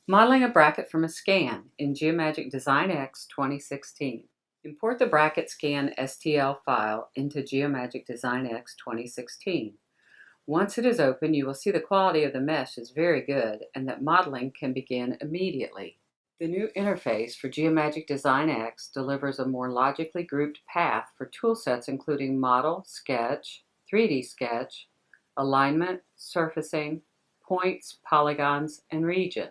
Modeling a bracket from a scan in Geomagic Design X 2016. Import the bracket scan STL file into Geomagic Design X 2016. Once it is open, you will see the quality of the mesh is very good and that modeling can begin immediately. The new interface for Geomagic Design X delivers a more logically grouped path for toolsets including Model, Sketch, 3D Sketch, Alignment, Surfacing, Points, Polygons, and Region.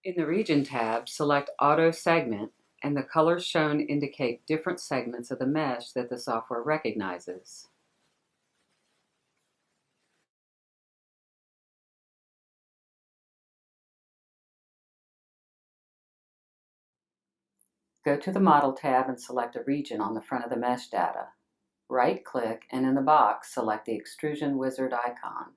In the Region tab, select Auto Segment, and the colors shown indicate different segments of the mesh that the software recognizes. Go to the Model tab and select a region on the front of the mesh data. Right-click, and in the box, select the Extrusion Wizard icon.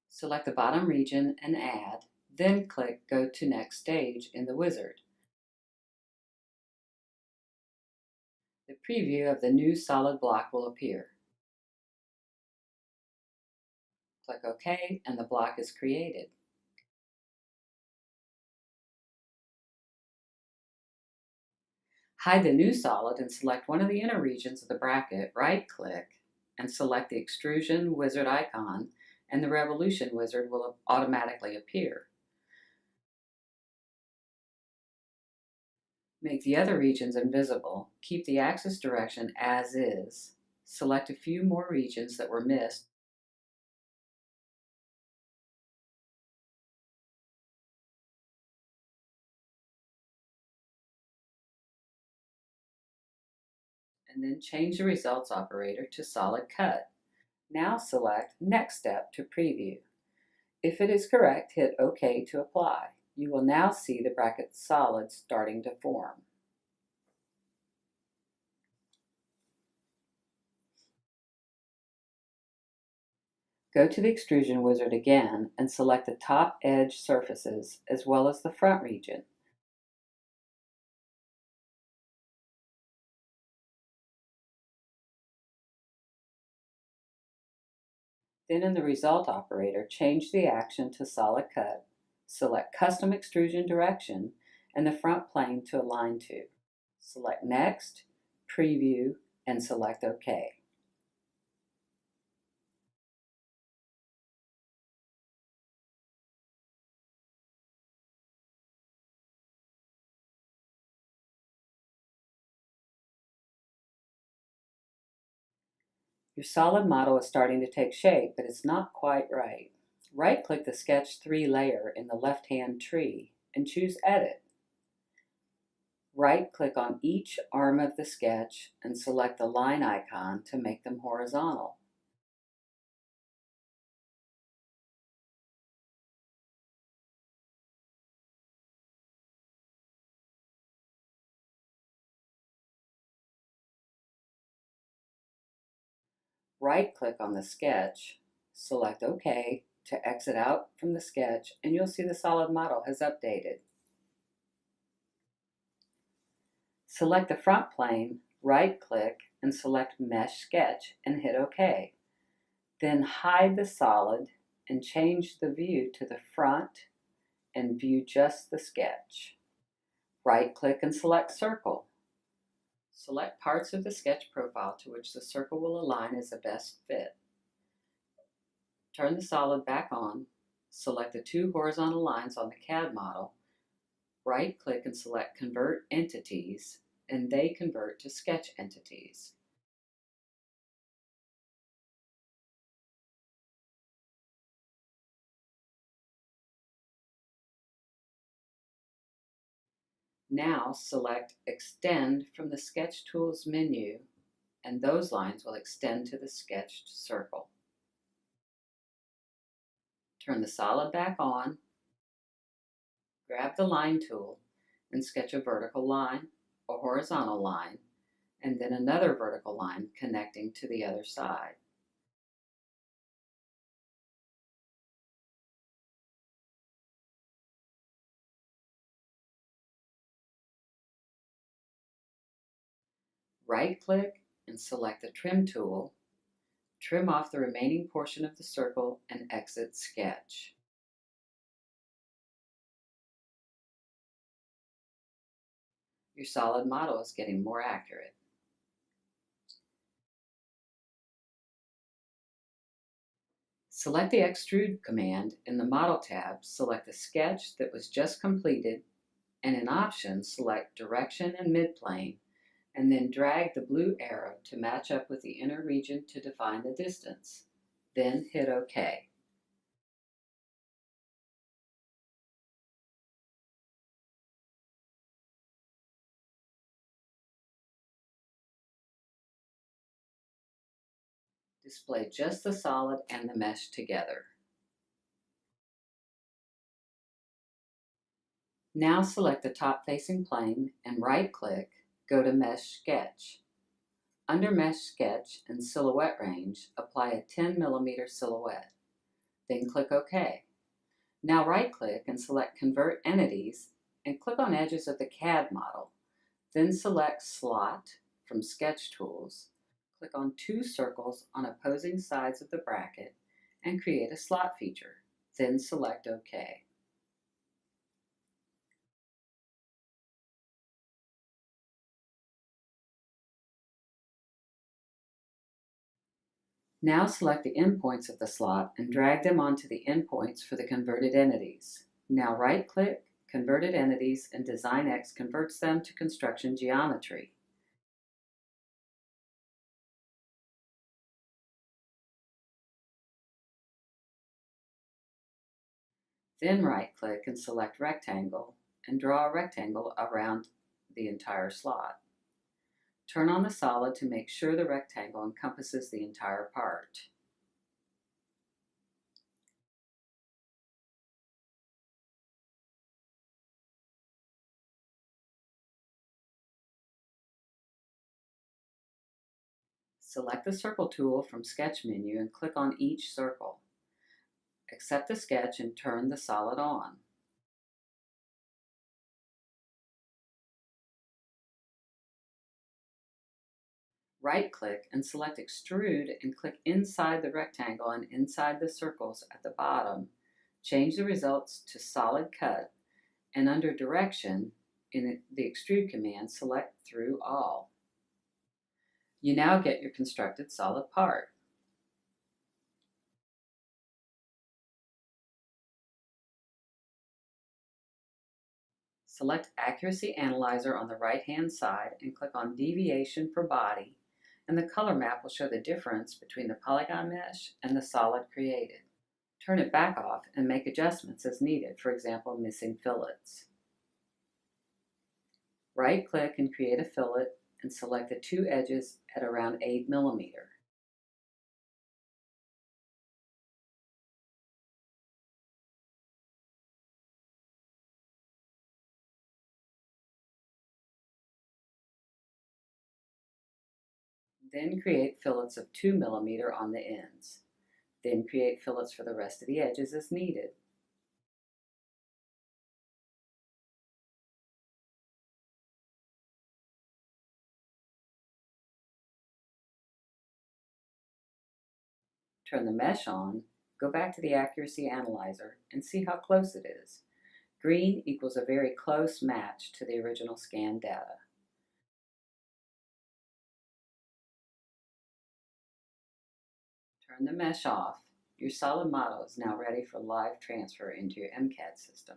Select the bottom region and add, then click Go to Next Stage in the wizard. The preview of the new solid block will appear. Click OK, and the block is created. Hide the new solid and select one of the inner regions of the bracket, right-click, and select the Extrusion Wizard icon, and the Revolution Wizard will automatically appear. Make the other regions invisible, keep the axis direction as is, select a few more regions that were missed, and then change the results operator to solid cut. Now select Next Step to preview. If it is correct, hit OK to apply. You will now see the bracket solid starting to form. Go to the Extrusion Wizard again and select the top edge surfaces as well as the front region. Then in the Result operator, change the action to Solid Cut, select Custom Extrusion Direction, and the front plane to align to. Select Next, Preview, and select OK. Your solid model is starting to take shape, but it's not quite right. Right-click the Sketch 3 layer in the left-hand tree and choose Edit. Right-click on each arm of the sketch and select the line icon to make them horizontal. Right-click on the sketch, select OK to exit out from the sketch, and you'll see the solid model has updated. Select the front plane, right-click, and select Mesh Sketch and hit OK. Then hide the solid and change the view to the front and view just the sketch. Right-click and select Circle. Select parts of the sketch profile to which the circle will align as the best fit. Turn the solid back on, select the two horizontal lines on the CAD model, right-click and select Convert Entities, and they convert to sketch entities. Now select Extend from the Sketch Tools menu, and those lines will extend to the sketched circle. Turn the solid back on, grab the line tool, and sketch a vertical line, a horizontal line, and then another vertical line connecting to the other side. Right-click and select the Trim tool, trim off the remaining portion of the circle, and exit Sketch. Your solid model is getting more accurate. Select the Extrude command in the Model tab, select the sketch that was just completed, and in Options, select Direction and Midplane, and then drag the blue arrow to match up with the inner region to define the distance. Then hit OK. Display just the solid and the mesh together. Now select the top-facing plane and right-click, go to Mesh Sketch. Under Mesh Sketch and Silhouette range, apply a 10 mm silhouette. Then click OK. Now right-click and select Convert Entities and click on edges of the CAD model. Then select Slot from Sketch Tools. Click on two circles on opposing sides of the bracket and create a slot feature. Then select OK. Now select the endpoints of the slot and drag them onto the endpoints for the converted entities. Now right-click, Converted Entities, and Design X converts them to construction geometry. Then right-click and select Rectangle and draw a rectangle around the entire slot. Turn on the solid to make sure the rectangle encompasses the entire part. Select the Circle tool from Sketch menu and click on each circle. Accept the sketch and turn the solid on. Right-click and select Extrude and click inside the rectangle and inside the circles at the bottom. Change the results to Solid Cut, and under Direction, in the Extrude command, select Through All. You now get your constructed solid part. Select Accuracy Analyzer on the right-hand side and click on Deviation for Body, and the color map will show the difference between the polygon mesh and the solid created. Turn it back off and make adjustments as needed, for example, missing fillets. Right-click and create a fillet and select the two edges at around 8 mm. Then create fillets of 2 mm on the ends. Then create fillets for the rest of the edges as needed. Turn the mesh on, go back to the Accuracy Analyzer, and see how close it is. Green equals a very close match to the original scan data. Turn the mesh off. Your solid model is now ready for live transfer into your MCAD system.